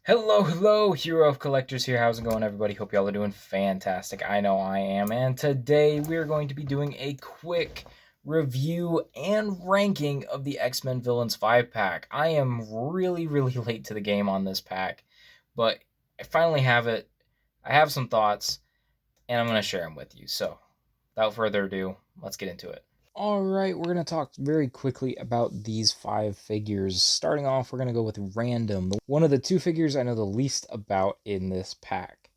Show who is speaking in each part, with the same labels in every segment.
Speaker 1: Hello, Hero of Collectors here. How's it going, everybody? Hope y'all are doing fantastic. I know I am. And today we're going to be doing a quick review and ranking of the X-Men Villains 5-pack. I am really late to the game on this pack, but I finally have it. I have some thoughts, and I'm going to share them with you. So, without further ado, let's get into it. All right, we're going to talk very quickly about these 5 figures. Starting off, we're going to go with Random, one of the 2 figures I know the least about in this pack.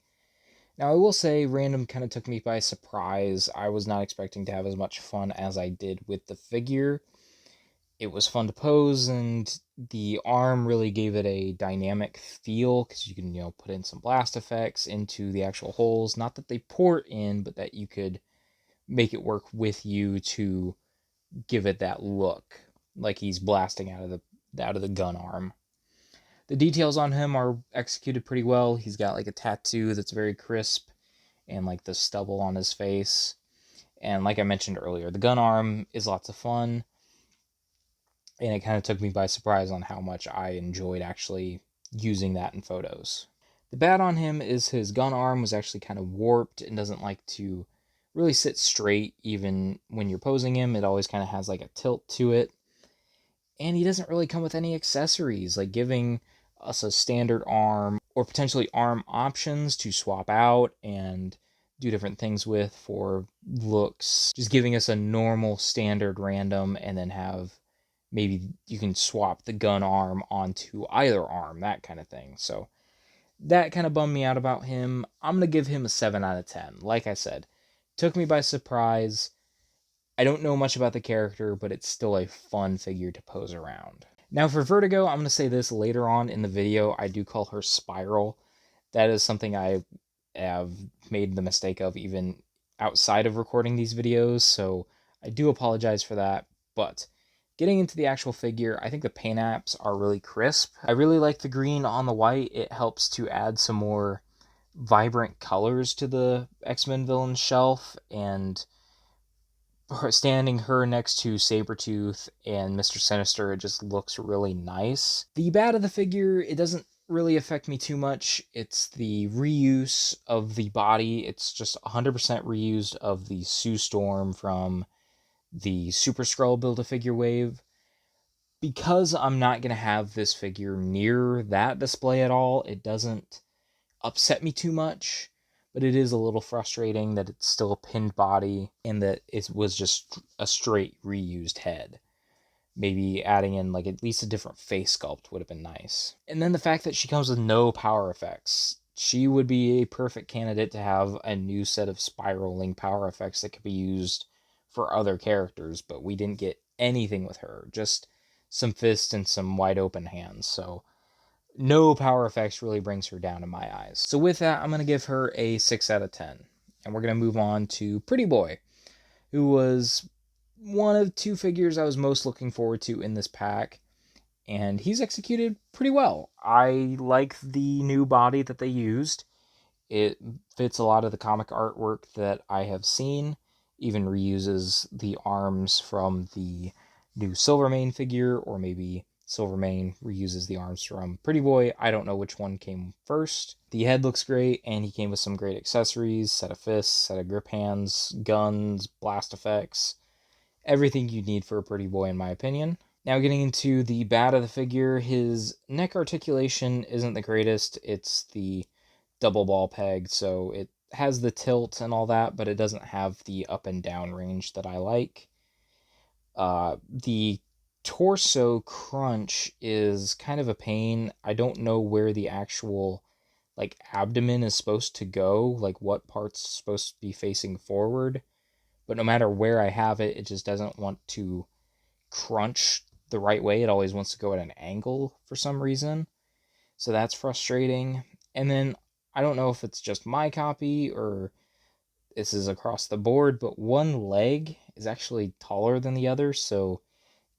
Speaker 1: Now, I will say Random kind of took me by surprise. I was not expecting to have as much fun as I did with the figure. It was fun to pose, and the arm really gave it a dynamic feel because you can, put in some blast effects into the actual holes. Not that they port in, but that you could make it work with you to give it that look, like he's blasting out of the gun arm. The details on him are executed pretty well. He's got like a tattoo that's very crisp and like the stubble on his face. And like I mentioned earlier, the gun arm is lots of fun. And it kind of took me by surprise on how much I enjoyed actually using that in photos. The bad on him is his gun arm was actually kind of warped and doesn't like to really sit straight even when you're posing him. It always kind of has like a tilt to it. And he doesn't really come with any accessories, like giving us a standard arm or potentially arm options to swap out and do different things with for looks. Just giving us a normal standard random and then have maybe you can swap the gun arm onto either arm, that kind of thing. So that kind of bummed me out about him. I'm going to give him a 7 out of 10. Like I said, took me by surprise. I don't know much about the character, but it's still a fun figure to pose around. Now for Vertigo, I'm going to say this later on in the video. I do call her Spiral. That is something I have made the mistake of even outside of recording these videos, so I do apologize for that. But getting into the actual figure, I think the paint apps are really crisp. I really like the green on the white. It helps to add some more vibrant colors to the X-Men villain shelf, and standing her next to Sabretooth and Mr. Sinister, it just looks really nice. The bad of the figure, it doesn't really affect me too much. It's the reuse of the body. It's just 100% reused of the Sue Storm from the Super Skrull Build-A-Figure wave. Because I'm not going to have this figure near that display at all, it doesn't upset me too much, but it is a little frustrating that it's still a pinned body and that it was just a straight reused head. Maybe adding in like at least a different face sculpt would have been nice. And then the fact that she comes with no power effects. She would be a perfect candidate to have a new set of spiraling power effects that could be used for other characters, but we didn't get anything with her. Just some fists and some wide open hands. So no power effects really brings her down in my eyes. So with that, I'm going to give her a 6 out of 10. And we're going to move on to Pretty Boy, who was one of 2 figures I was most looking forward to in this pack. And he's executed pretty well. I like the new body that they used. It fits a lot of the comic artwork that I have seen. Even reuses the arms from the new Silvermane figure, or maybe Silvermane reuses the arms from Pretty Boy. I don't know which one came first. The head looks great, and he came with some great accessories, set of fists, set of grip hands, guns, blast effects, everything you need for a Pretty Boy in my opinion. Now getting into the bad of the figure, his neck articulation isn't the greatest. It's the double ball peg, so it has the tilt and all that, but it doesn't have the up and down range that I like. The torso crunch is kind of a pain. I don't know where the actual like abdomen is supposed to go, like what part's supposed to be facing forward. But no matter where I have it, it just doesn't want to crunch the right way. It always wants to go at an angle for some reason. So that's frustrating. And then I don't know if it's just my copy or this is across the board, but one leg is actually taller than the other, so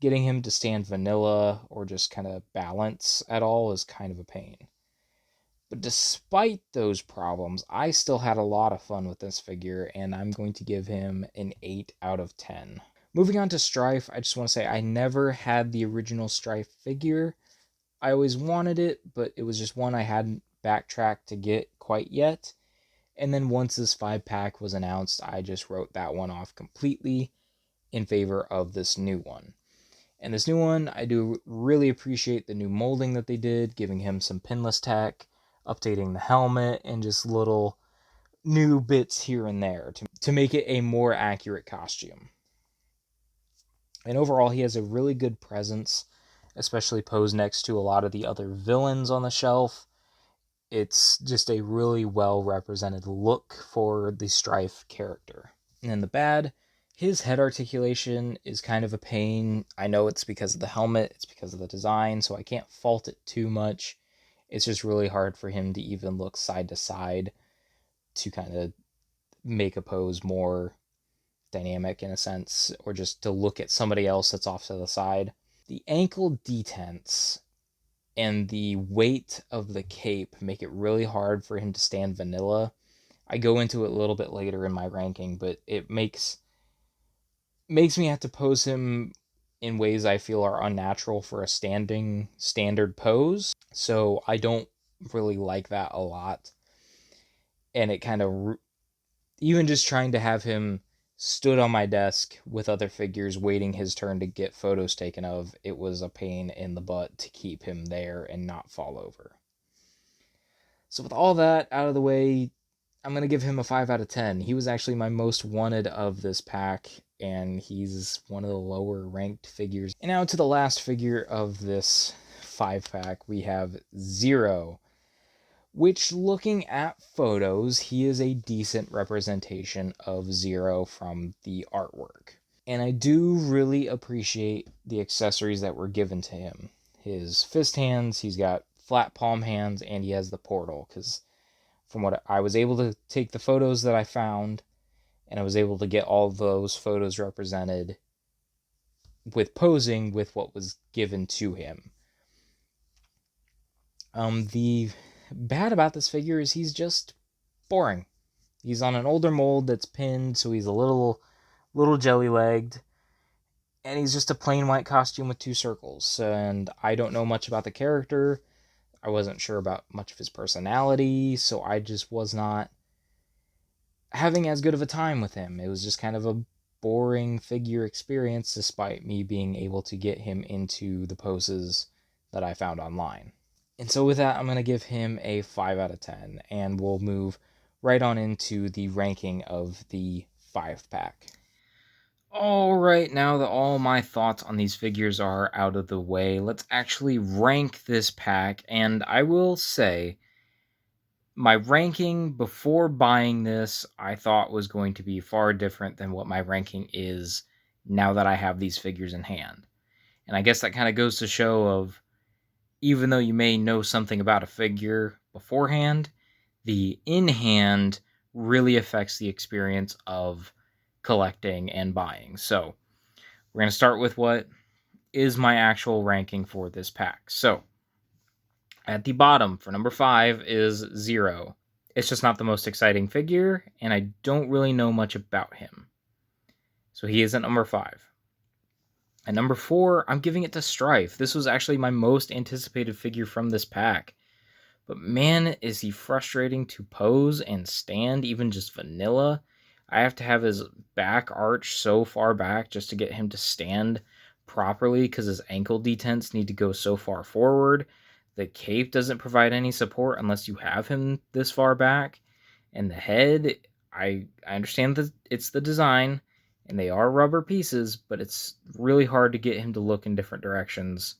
Speaker 1: getting him to stand vanilla or just kind of balance at all is kind of a pain. But despite those problems, I still had a lot of fun with this figure, and I'm going to give him an 8 out of 10. Moving on to Strife, I just want to say I never had the original Strife figure. I always wanted it, but it was just one I hadn't backtracked to get quite yet. And then once this 5-pack was announced, I just wrote that one off completely in favor of this new one. And this new one, I do really appreciate the new molding that they did, giving him some pinless tech, updating the helmet, and just little new bits here and there to make it a more accurate costume. And overall, he has a really good presence, especially posed next to a lot of the other villains on the shelf. It's just a really well represented look for the Strife character. And in the bad, his head articulation is kind of a pain. I know it's because of the helmet, it's because of the design, so I can't fault it too much. It's just really hard for him to even look side to side to kind of make a pose more dynamic in a sense, or just to look at somebody else that's off to the side. The ankle detents and the weight of the cape make it really hard for him to stand vanilla. I go into it a little bit later in my ranking, but it makes me have to pose him in ways I feel are unnatural for a standing standard pose. So I don't really like that a lot. And it kind of, even just trying to have him stood on my desk with other figures waiting his turn to get photos taken of, it was a pain in the butt to keep him there and not fall over. So with all that out of the way, I'm going to give him a 5 out of 10. He was actually my most wanted of this pack, and he's one of the lower ranked figures. And now to the last figure of this 5-pack, we have Zero, which, looking at photos, he is a decent representation of Zero from the artwork. And I do really appreciate the accessories that were given to him. His fist hands, he's got flat palm hands, and he has the portal, because from what I was able to take the photos that I found, and I was able to get all of those photos represented with posing with what was given to him. The bad about this figure is he's just boring. He's on an older mold that's pinned, so he's a little jelly-legged, and he's just a plain white costume with 2 circles. And I don't know much about the character. I wasn't sure about much of his personality, so I just was not having as good of a time with him. It was just kind of a boring figure experience, despite me being able to get him into the poses that I found online. And so with that, I'm going to give him a 5 out of 10, and we'll move right on into the ranking of the 5-pack. Alright, now that all my thoughts on these figures are out of the way, let's actually rank this pack. And I will say, my ranking before buying this, I thought was going to be far different than what my ranking is now that I have these figures in hand. And I guess that kind of goes to show of, even though you may know something about a figure beforehand, the in-hand really affects the experience of collecting and buying. So we're going to start with what is my actual ranking for this pack. So at the bottom for number 5 is Zero. It's just not the most exciting figure, and I don't really know much about him. So he is at number 5. At number 4, I'm giving it to Strife. This was actually my most anticipated figure from this pack. But man, is he frustrating to pose and stand, even just vanilla. I have to have his back arch so far back just to get him to stand properly, because his ankle detents need to go so far forward. The cape doesn't provide any support unless you have him this far back. And the head, I understand that it's the design, and they are rubber pieces, but it's really hard to get him to look in different directions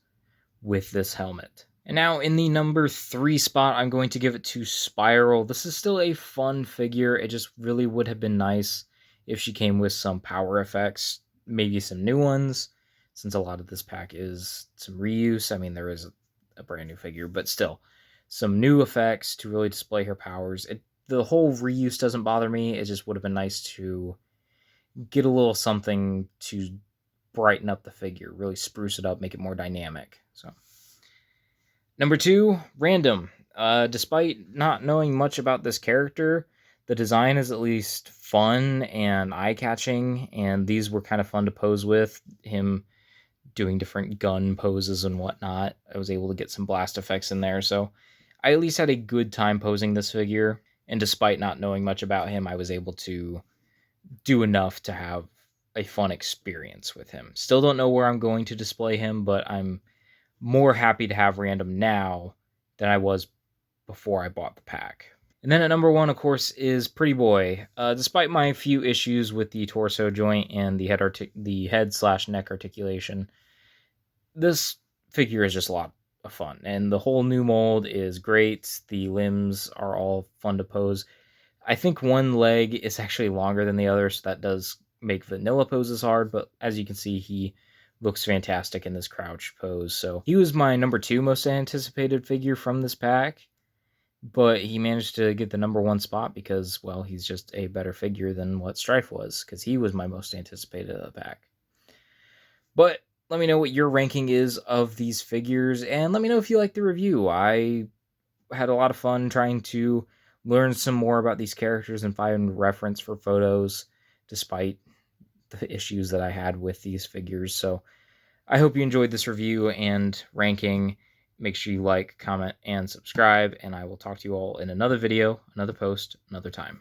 Speaker 1: with this helmet. And now in the number 3 spot, I'm going to give it to Spiral. This is still a fun figure. It just really would have been nice if she came with some power effects, maybe some new ones, since a lot of this pack is some reuse. I mean, there is a brand new figure, but still, some new effects to really display her powers. The whole reuse doesn't bother me. It just would have been nice to get a little something to brighten up the figure, really spruce it up, make it more dynamic. So number 2, Random. Despite not knowing much about this character, the design is at least fun and eye-catching, and these were kind of fun to pose with. Him doing different gun poses and whatnot. I was able to get some blast effects in there, so I at least had a good time posing this figure, and despite not knowing much about him, I was able to do enough to have a fun experience with him. Still don't know where I'm going to display him, but I'm more happy to have Random now than I was before I bought the pack. And then at number 1, of course, is Pretty Boy. Despite my few issues with the torso joint and the head/neck articulation, this figure is just a lot of fun. And the whole new mold is great. The limbs are all fun to pose. I think one leg is actually longer than the other, so that does make vanilla poses hard, but as you can see, he looks fantastic in this crouch pose. So he was my number 2 most anticipated figure from this pack, but he managed to get the number 1 spot because, well, he's just a better figure than what Strife was, because he was my most anticipated of the pack. But let me know what your ranking is of these figures, and let me know if you like the review. I had a lot of fun trying to learn some more about these characters and find reference for photos, despite the issues that I had with these figures. So I hope you enjoyed this review and ranking. Make sure you like, comment, and subscribe, and I will talk to you all in another video, another post, another time.